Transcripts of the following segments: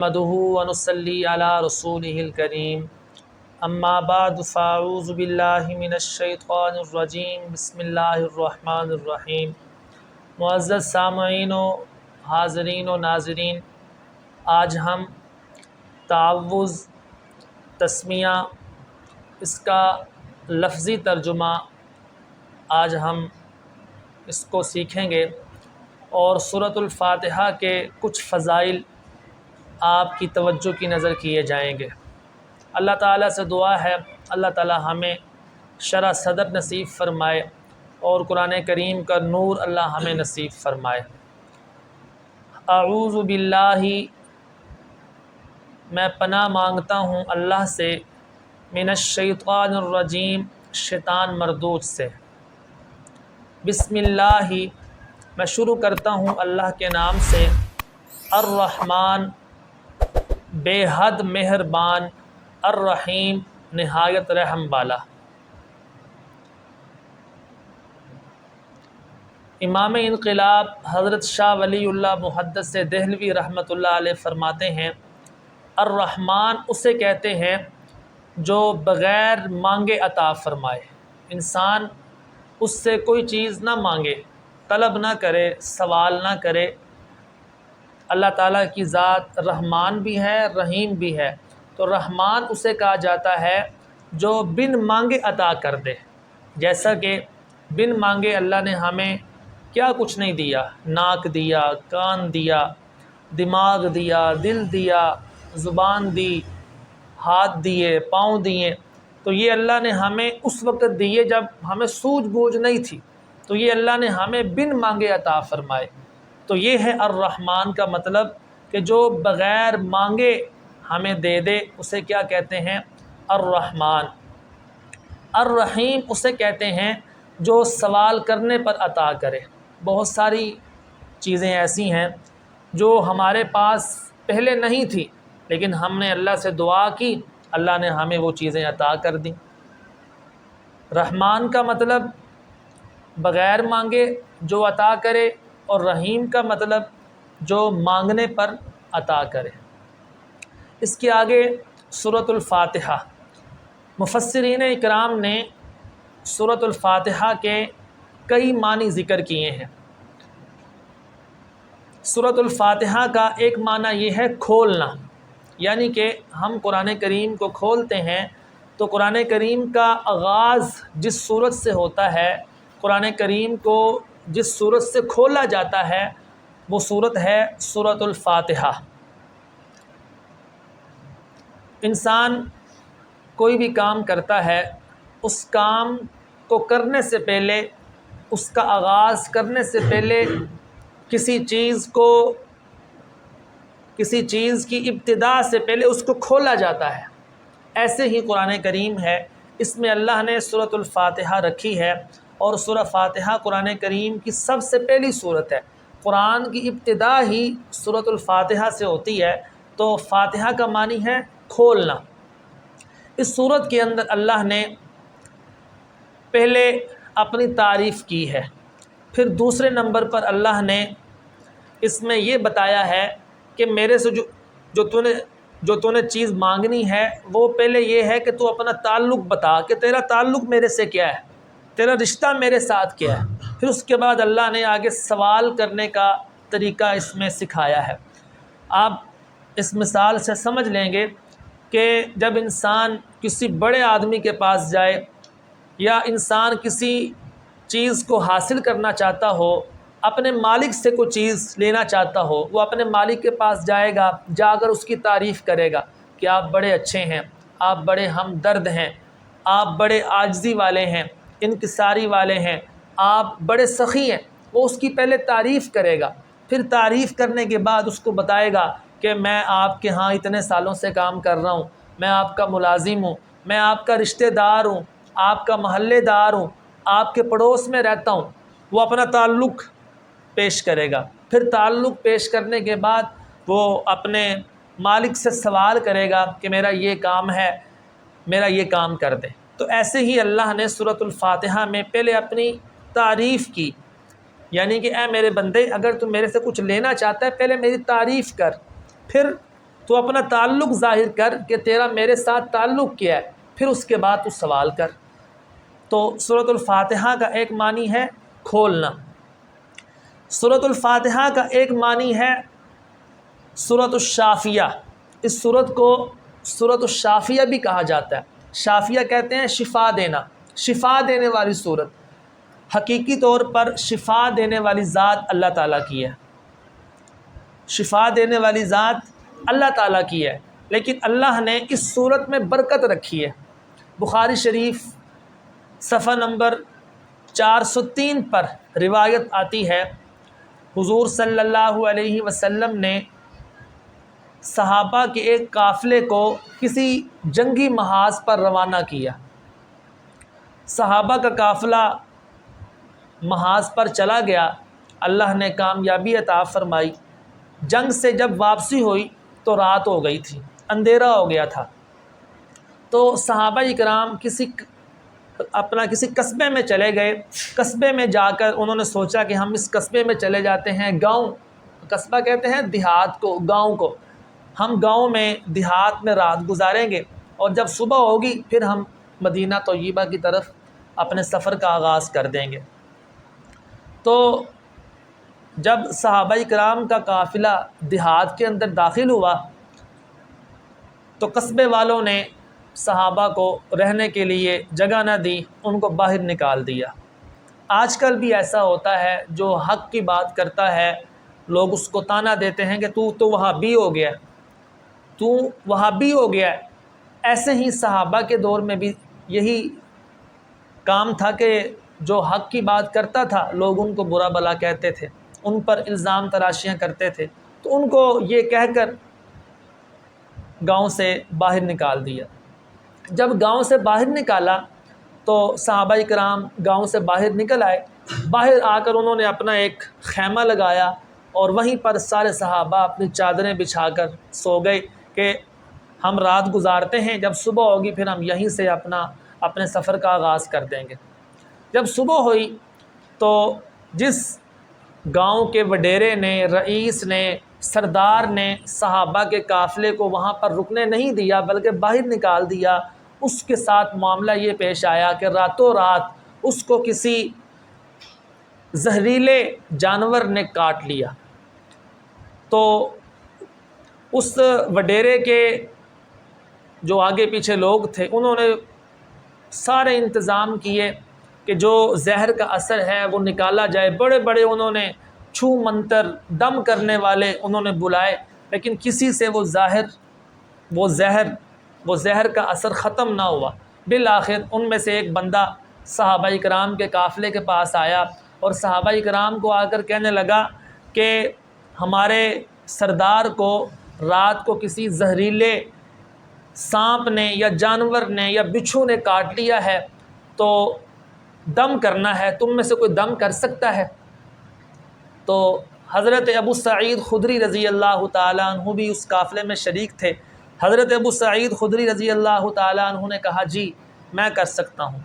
نحمده ونصلي على رسوله الكريم اما بعد فاعوذ باللہ من الشیطان الرجیم بسم اللہ الرحمن الرحیم۔ معزز سامعین و حاضرین و ناظرین، آج ہم تعوذ تسمیہ، اس کا لفظی ترجمہ آج ہم اس کو سیکھیں گے، اور سورۃ الفاتحہ کے کچھ فضائل آپ کی توجہ کی نظر کیے جائیں گے۔ اللہ تعالیٰ سے دعا ہے اللہ تعالیٰ ہمیں شرح صدر نصیب فرمائے اور قرآن کریم کا نور اللہ ہمیں نصیب فرمائے۔ اعوذ باللہ، میں پناہ مانگتا ہوں اللہ سے، من الشیطان الرجیم، شیطان مردود سے۔ بسم اللہ، میں شروع کرتا ہوں اللہ کے نام سے، الرحمن، بے حد مہربان، الرحیم، نہایت رحم والا۔ امام انقلاب حضرت شاہ ولی اللہ محدث دہلوی رحمۃ اللہ علیہ فرماتے ہیں، الرحمن اسے کہتے ہیں جو بغیر مانگے عطا فرمائے۔ انسان اس سے کوئی چیز نہ مانگے، طلب نہ کرے، سوال نہ کرے۔ اللہ تعالیٰ کی ذات رحمان بھی ہے، رحیم بھی ہے، تو رحمان اسے کہا جاتا ہے جو بن مانگے عطا کر دے۔ جیسا کہ بن مانگے اللہ نے ہمیں کیا کچھ نہیں دیا، ناک دیا، کان دیا، دماغ دیا، دل دیا، زبان دی، ہاتھ دیے، پاؤں دیے، تو یہ اللہ نے ہمیں اس وقت دیے جب ہمیں سوجھ بوجھ نہیں تھی، تو یہ اللہ نے ہمیں بن مانگے عطا فرمائے۔ تو یہ ہے الرحمن کا مطلب، کہ جو بغیر مانگے ہمیں دے دے، اسے کیا کہتے ہیں؟ الرحمن۔ الرحیم اسے کہتے ہیں جو سوال کرنے پر عطا کرے۔ بہت ساری چیزیں ایسی ہیں جو ہمارے پاس پہلے نہیں تھی، لیکن ہم نے اللہ سے دعا کی، اللہ نے ہمیں وہ چیزیں عطا کر دیں۔ رحمان کا مطلب بغیر مانگے جو عطا کرے، اور رحیم کا مطلب جو مانگنے پر عطا کرے۔ اس کے آگے سورۃ الفاتحہ، مفسرین اکرام نے سورۃ الفاتحہ کے کئی معنی ذکر کیے ہیں۔ سورۃ الفاتحہ کا ایک معنی یہ ہے کھولنا، یعنی کہ ہم قرآن کریم کو کھولتے ہیں تو قرآن کریم کا آغاز جس صورت سے ہوتا ہے، قرآن کریم کو جس صورت سے کھولا جاتا ہے، وہ صورت ہے سورۃ الفاتحہ۔ انسان کوئی بھی کام کرتا ہے، اس کام کو کرنے سے پہلے، اس کا آغاز کرنے سے پہلے کسی چیز کی ابتدا سے پہلے اس کو کھولا جاتا ہے۔ ایسے ہی قرآن کریم ہے، اس میں اللہ نے سورۃ الفاتحہ رکھی ہے، اور سورہ فاتحہ قرآن کریم کی سب سے پہلی صورت ہے۔ قرآن کی ابتدا ہی سورۃ الفاتحہ سے ہوتی ہے، تو فاتحہ کا معنی ہے کھولنا۔ اس صورت کے اندر اللہ نے پہلے اپنی تعریف کی ہے، پھر دوسرے نمبر پر اللہ نے اس میں یہ بتایا ہے کہ میرے سے جو تو نے چیز مانگنی ہے، وہ پہلے یہ ہے کہ تو اپنا تعلق بتا کہ تیرا تعلق میرے سے کیا ہے، تیرا رشتہ میرے ساتھ کیا ہے۔ پھر اس کے بعد اللہ نے آگے سوال کرنے کا طریقہ اس میں سکھایا ہے۔ آپ اس مثال سے سمجھ لیں گے کہ جب انسان کسی بڑے آدمی کے پاس جائے، یا انسان کسی چیز کو حاصل کرنا چاہتا ہو، اپنے مالک سے کوئی چیز لینا چاہتا ہو، وہ اپنے مالک کے پاس جائے گا، جا کر اس کی تعریف کرے گا کہ آپ بڑے اچھے ہیں، آپ بڑے ہمدرد ہیں، آپ بڑے عاجزی والے ہیں، انکساری والے ہیں، آپ بڑے سخی ہیں۔ وہ اس کی پہلے تعریف کرے گا، پھر تعریف کرنے کے بعد اس کو بتائے گا کہ میں آپ کے ہاں اتنے سالوں سے کام کر رہا ہوں، میں آپ کا ملازم ہوں، میں آپ کا رشتہ دار ہوں، آپ کا محلے دار ہوں، آپ کے پڑوس میں رہتا ہوں۔ وہ اپنا تعلق پیش کرے گا، پھر تعلق پیش کرنے کے بعد وہ اپنے مالک سے سوال کرے گا کہ میرا یہ کام ہے، میرا یہ کام کر دے۔ تو ایسے ہی اللہ نے سورۃ الفاتحہ میں پہلے اپنی تعریف کی، یعنی کہ اے میرے بندے، اگر تم میرے سے کچھ لینا چاہتا ہے، پہلے میری تعریف کر، پھر تو اپنا تعلق ظاہر کر کہ تیرا میرے ساتھ تعلق کیا ہے، پھر اس کے بعد تو سوال کر۔ تو سورۃ الفاتحہ کا ایک معنی ہے کھولنا، سورۃ الفاتحہ کا ایک معنی ہے سورۃ الشافیہ۔ اس سورت کو سورۃ الشافیہ بھی کہا جاتا ہے۔ شافیہ کہتے ہیں شفا دینا، شفا دینے والی سورت۔ حقیقی طور پر شفا دینے والی ذات اللہ تعالیٰ کی ہے، شفا دینے والی ذات اللہ تعالیٰ کی ہے، لیکن اللہ نے اس صورت میں برکت رکھی ہے۔ بخاری شریف صفحہ نمبر 403 پر روایت آتی ہے، حضور صلی اللہ علیہ وسلم نے صحابہ کے ایک قافلے کو کسی جنگی محاذ پر روانہ کیا۔ صحابہ کا قافلہ محاذ پر چلا گیا، اللہ نے کامیابی عطا فرمائی۔ جنگ سے جب واپسی ہوئی تو رات ہو گئی تھی، اندھیرا ہو گیا تھا۔ تو صحابہ اکرام کسی قصبے میں چلے گئے۔ قصبے میں جا کر انہوں نے سوچا کہ ہم اس قصبے میں چلے جاتے ہیں، گاؤں، قصبہ کہتے ہیں دیہات کو، گاؤں کو، ہم گاؤں میں دیہات میں رات گزاریں گے اور جب صبح ہوگی پھر ہم مدینہ طیبہ کی طرف اپنے سفر کا آغاز کر دیں گے۔ تو جب صحابہ کرام کا قافلہ دیہات کے اندر داخل ہوا تو قصبے والوں نے صحابہ کو رہنے کے لیے جگہ نہ دی، ان کو باہر نکال دیا۔ آج کل بھی ایسا ہوتا ہے، جو حق کی بات کرتا ہے لوگ اس کو طعنہ دیتے ہیں کہ تو وہابی ہو گیا، تو وہابی ہو گیا۔ ایسے ہی صحابہ کے دور میں بھی یہی کام تھا کہ جو حق کی بات کرتا تھا لوگ ان کو برا بلا کہتے تھے، ان پر الزام تراشیاں کرتے تھے، تو ان کو یہ کہہ کر گاؤں سے باہر نکال دیا۔ جب گاؤں سے باہر نکالا تو صحابہ کرام گاؤں سے باہر نکل آئے، باہر آ کر انہوں نے اپنا ایک خیمہ لگایا اور وہیں پر سارے صحابہ اپنی چادریں بچھا کر سو گئے کہ ہم رات گزارتے ہیں، جب صبح ہوگی پھر ہم یہیں سے اپنے سفر کا آغاز کر دیں گے۔ جب صبح ہوئی تو جس گاؤں کے وڈیرے نے، رئیس نے، سردار نے صحابہ کے قافلے کو وہاں پر رکنے نہیں دیا بلکہ باہر نکال دیا، اس کے ساتھ معاملہ یہ پیش آیا کہ راتوں رات اس کو کسی زہریلے جانور نے کاٹ لیا۔ تو اس وڈیرے کے جو آگے پیچھے لوگ تھے انہوں نے سارے انتظام کیے کہ جو زہر کا اثر ہے وہ نکالا جائے۔ بڑے بڑے انہوں نے چھو منتر، دم کرنے والے انہوں نے بلائے، لیکن کسی سے وہ زہر کا اثر ختم نہ ہوا۔ بالآخر ان میں سے ایک بندہ صحابہ کرام کے قافلے کے پاس آیا اور صحابہ کرام کو آ کر کہنے لگا کہ ہمارے سردار کو رات کو کسی زہریلے سانپ نے یا جانور نے یا بچھو نے کاٹ لیا ہے، تو دم کرنا ہے، تم میں سے کوئی دم کر سکتا ہے؟ تو حضرت ابو سعید خدری رضی اللہ تعالیٰ عنہ بھی اس قافلے میں شریک تھے۔ حضرت ابو سعید خدری رضی اللہ تعالیٰ عنہ نے کہا جی میں کر سکتا ہوں۔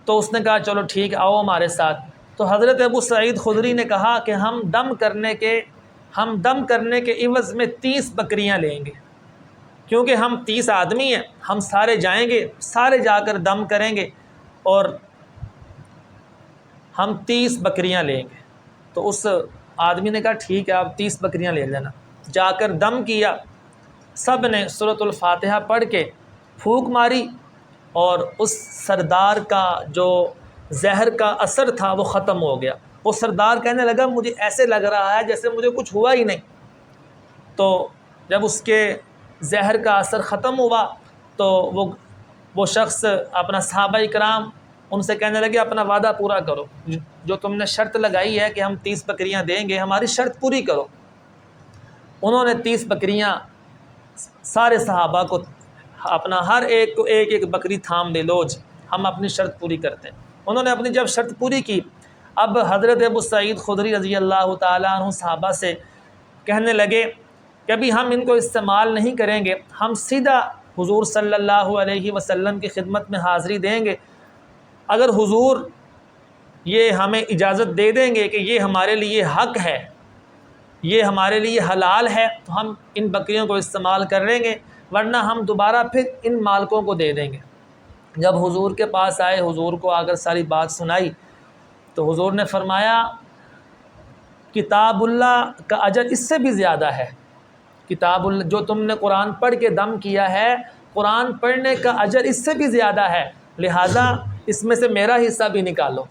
تو اس نے کہا چلو ٹھیک آؤ ہمارے ساتھ۔ تو حضرت ابو سعید خدری نے کہا کہ ہم دم کرنے کے عوض میں 30 بکریاں لیں گے، کیونکہ ہم 30 آدمی ہیں، ہم سارے جائیں گے، سارے جا کر دم کریں گے اور ہم 30 بکریاں لیں گے۔ تو اس آدمی نے کہا ٹھیک ہے آپ 30 بکریاں لے لینا۔ جا کر دم کیا، سب نے سورۃ الفاتحہ پڑھ کے پھونک ماری اور اس سردار کا جو زہر کا اثر تھا وہ ختم ہو گیا۔ وہ سردار کہنے لگا مجھے ایسے لگ رہا ہے جیسے مجھے کچھ ہوا ہی نہیں۔ تو جب اس کے زہر کا اثر ختم ہوا تو وہ شخص اپنا صحابہ کرام ان سے کہنے لگے اپنا وعدہ پورا کرو، جو تم نے شرط لگائی ہے کہ ہم 30 بکریاں دیں گے، ہماری شرط پوری کرو۔ انہوں نے 30 بکریاں سارے صحابہ کو اپنا ہر ایک کو ایک بکری تھام دے، لو جی ہم اپنی شرط پوری کرتے ہیں۔ انہوں نے اپنی جب شرط پوری کی، اب حضرت ابو سعید خدری رضی اللہ تعالیٰ عنہ صحابہ سے کہنے لگے کہ ابھی ہم ان کو استعمال نہیں کریں گے، ہم سیدھا حضور صلی اللہ علیہ وسلم کی خدمت میں حاضری دیں گے۔ اگر حضور یہ ہمیں اجازت دے دیں گے کہ یہ ہمارے لیے حق ہے یہ ہمارے لیے حلال ہے تو ہم ان بکریوں کو استعمال کر لیں گے، ورنہ ہم دوبارہ پھر ان مالکوں کو دے دیں گے۔ جب حضور کے پاس آئے، حضور کو آ کر ساری بات سنائی تو حضور نے فرمایا کتاب اللہ کا اجر اس سے بھی زیادہ ہے، کتاب اللہ جو تم نے قرآن پڑھ کے دم کیا ہے، قرآن پڑھنے کا اجر اس سے بھی زیادہ ہے، لہٰذا اس میں سے میرا حصہ بھی نکالو،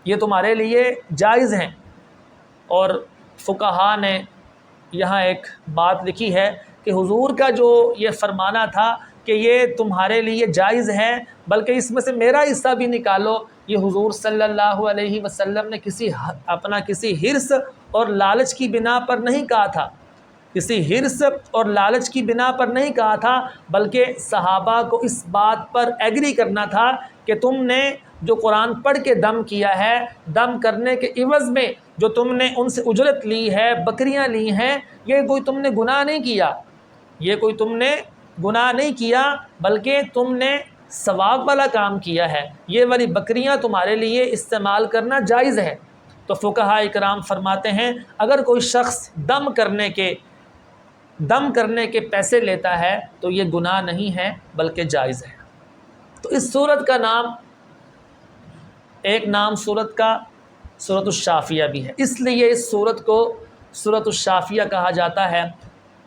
یہ تمہارے لیے جائز ہیں۔ اور فقہا نے یہاں ایک بات لکھی ہے کہ حضور کا جو یہ فرمانا تھا کہ یہ تمہارے لیے جائز ہے بلکہ اس میں سے میرا حصہ بھی نکالو، یہ حضور صلی اللہ علیہ وسلم نے کسی حرص اور لالچ کی بنا پر نہیں کہا تھا، کسی حرص اور لالچ کی بنا پر نہیں کہا تھا، بلکہ صحابہ کو اس بات پر ایگری کرنا تھا کہ تم نے جو قرآن پڑھ کے دم کیا ہے، دم کرنے کے عوض میں جو تم نے ان سے اجرت لی ہے، بکریاں لی ہیں، یہ کوئی تم نے گناہ نہیں کیا، یہ کوئی تم نے گناہ نہیں کیا بلکہ تم نے ثواب والا کام کیا ہے، یہ والی بکریاں تمہارے لیے استعمال کرنا جائز ہے۔ تو فقہاء اکرام فرماتے ہیں اگر کوئی شخص دم کرنے کے پیسے لیتا ہے تو یہ گناہ نہیں ہے بلکہ جائز ہے۔ تو اس سورت کا نام، ایک نام سورت کا سورۃ الشافیہ بھی ہے، اس لیے اس سورت کو سورۃ الشافیہ کہا جاتا ہے۔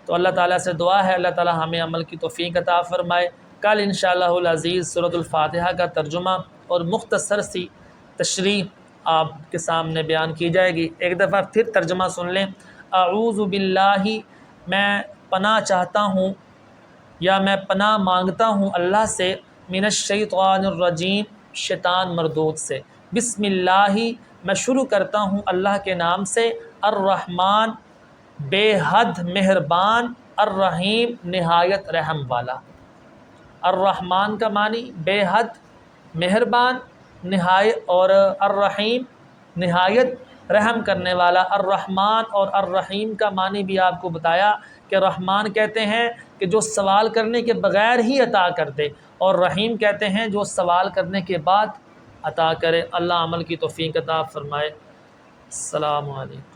تو اللہ تعالیٰ سے دعا ہے اللہ تعالیٰ ہمیں عمل کی توفیق عطا فرمائے۔ کل انشاءاللہ العزیز سورۃ الفاتحہ کا ترجمہ اور مختصر سی تشریح آپ کے سامنے بیان کی جائے گی۔ ایک دفعہ پھر ترجمہ سن لیں۔ اعوذ باللہ، میں پناہ چاہتا ہوں یا میں پناہ مانگتا ہوں اللہ سے، من الشیطان الرجیم، شیطان مردود سے۔ بسم اللہ، میں شروع کرتا ہوں اللہ کے نام سے، الرحمن، بے حد مہربان، الرحیم، نہایت رحم والا۔ الرحمن کا معنی بے حد مہربان، نہایت، اور الرحیم نہایت رحم کرنے والا۔ الرحمن اور الرحیم کا معنی بھی آپ کو بتایا کہ رحمان کہتے ہیں کہ جو سوال کرنے کے بغیر ہی عطا کر دے، اور رحیم کہتے ہیں جو سوال کرنے کے بعد عطا کرے۔ اللہ عمل کی توفیق عطا فرمائے۔ السلام علیکم۔